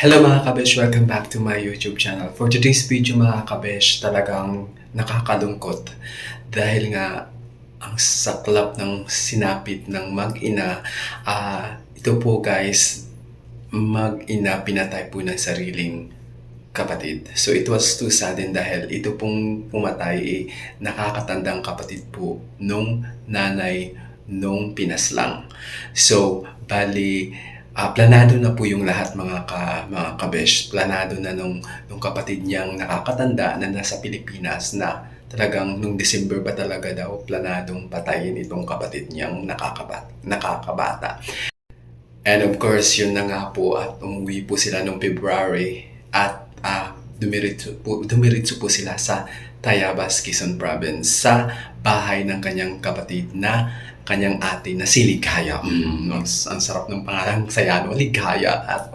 Hello mga kabesh! Welcome back to my YouTube channel. For today's video mga kabesh, talagang nakakalungkot dahil nga ang saklap ng sinapit ng mag-ina. Ito po guys, mag-ina pinatay po ng sariling kapatid. So it was too sudden dahil ito pong pumatay nakakatandang kapatid po nung nanay nung pinaslang. So bali, planado na po yung lahat mga kabesh. Planado na nung kapatid niyang nakakatanda na nasa Pilipinas na talagang nung December ba talaga daw planadong patayin itong kapatid niyang nakakabata. And of course, yun na nga po at umuwi po sila noong February at dumiretso po sila sa Tayabas, Quezon Province sa bahay ng kanyang kapatid na kanyang ate na si Ligaya. Ang sarap ng pangalan, saya no, Ligaya. At